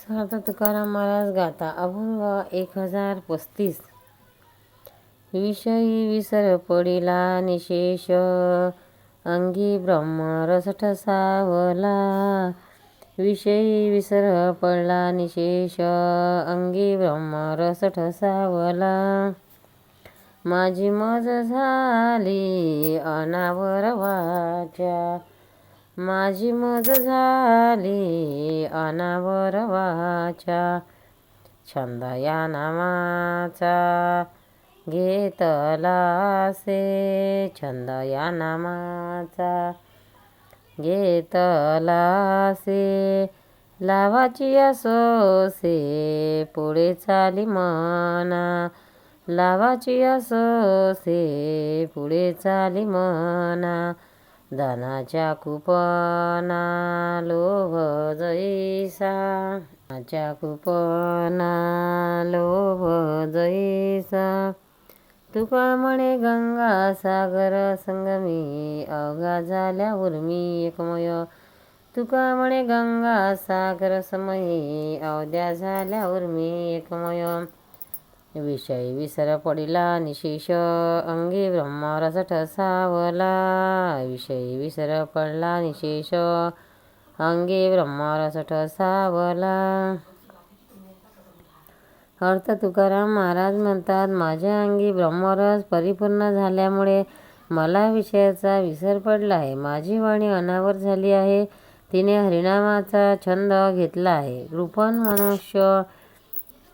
संत तुकाराम महाराज गाता अभंग 1035. विषयी विसर पडिला निशेष, अंगी ब्रह्मरस ठसावला. विषयी विसर पडला निशेष, अंगी ब्रह्मरस ठसावला. माझी मज झाली अनावर वाचा, माझी मज झाली अनावर वाचा. छंद या नामाचा घेतला से, छंद या नामाचा घेतला से. लावाची असोसे पुढे चाली मना, लावाची असोसे पुढे चाली मना. धनाच्या कुपना लोभ जैसा, धनाच्या कुपना लोभ जैसा. तुका म्हणे गंगा सागर संगमी, अवघा झाल्या उर्मी एकमय. तुका म्हणे गंगा सागर समयी, अवध्या झाल्या उर्मी एकमय. विषय विसर पडिला निशेष, अंगी ब्रह्मरस ठसावला. विषयी विसर पडला निशेष, अंगी ब्रह्मरस ठसावला. अर्थ तुकाराम महाराज म्हणतात, माझ्या अंगी ब्रह्मरस परिपूर्ण झाल्यामुळे मला विषयाचा विसर पडला आहे. माझी वाणी अनावर झाली आहे. तिने हरिनामाचा छंद घेतला आहे. कृपण मनुष्य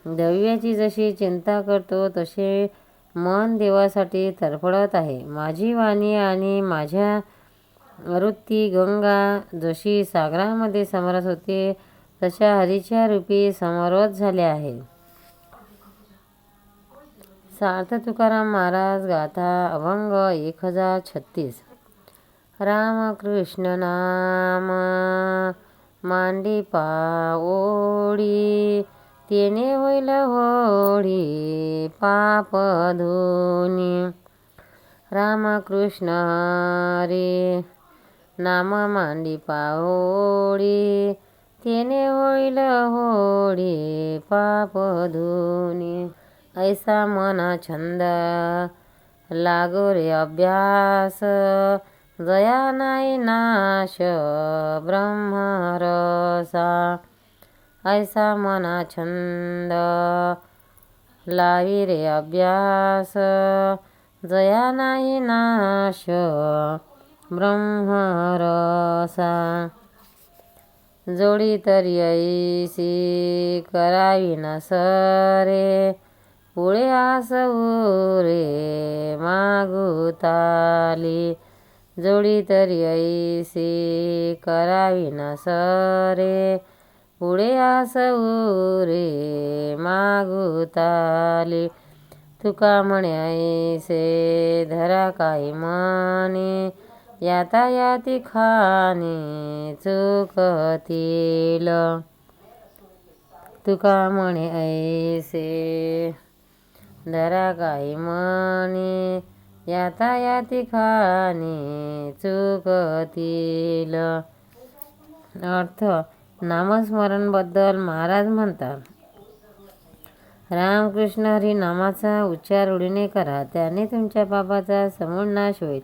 द्रव्याची जशी चिंता करतो तसे मन देवासाठी तडफडत आहे. माझी वाणी आणि माझ्या वृत्ती गंगा जशी सागरामध्ये समरस होते तशा हरीच्या रूपी समरवत झाल्या आहे. सार्थ तुकाराम महाराज गाथा अभंग 1036. रामकृष्ण नाम मांडी पाओडी, तेने होईल होडी पाप धुनी. रामकृष्ण हरी नाम मांडी पाओडी, तेने होईल होडी पाप धुनी. ऐसा मना छंद लागो रे अभ्यास, जया नाही नाश ब्रह्मरसा. ऐसा मना छंद लावी रे अभ्यास, जया नाही नाश ब्रह्मरसा. जोडी तरी ऐसी करावी न सरे, पुढे आसऊ रे मागू ताली. जोडी तरी ऐसी करावी न सरे, पुढे आसऊ रे मागू ताली. तुका म्हणे ऐसे धरा काही मनी, यातायाती खाणी चुकतील. तुका म्हणे ऐसे धरा काही मनी, यातायाती खाणी चुकतील. अर्थ नामस्मरणबद्दल महाराज म्हणतात, रामकृष्ण हरी नामाचा उच्चार रूढीने करा, त्याने तुमच्या पापाचा समूळ नाश होईल.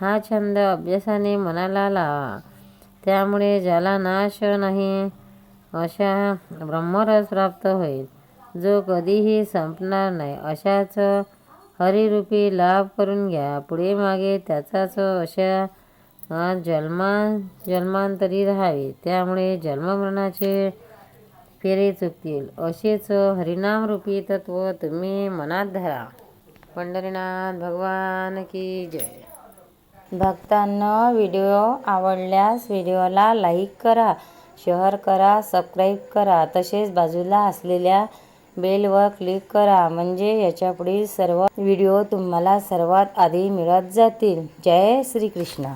हा छंद अभ्यासाने मनाला लावा, त्यामुळे ज्याला नाश नाही अशा ब्रह्मरस प्राप्त होईल, जो कधीही संपणार नाही. अशाच हरिरूपी लाभ करून घ्या. पुढे मागे त्याचाच अशा जन्मांतरी राहावे, त्यामुळे जन्ममरणाचे फेरे चुकतील. असेच हरिनामरूपी तत्व तुम्ही मनात धरा. पंढरीनाथ भगवान की जय. भक्तांनो, व्हिडिओ आवडल्यास व्हिडिओला लाईक करा, शेअर करा, सबस्क्राईब करा. तसेच बाजूला असलेल्या बेलवर क्लिक करा, म्हणजे याच्यापुढील सर्व व्हिडिओ तुम्हाला सर्वात आधी मिळत जातील. जय श्री कृष्ण.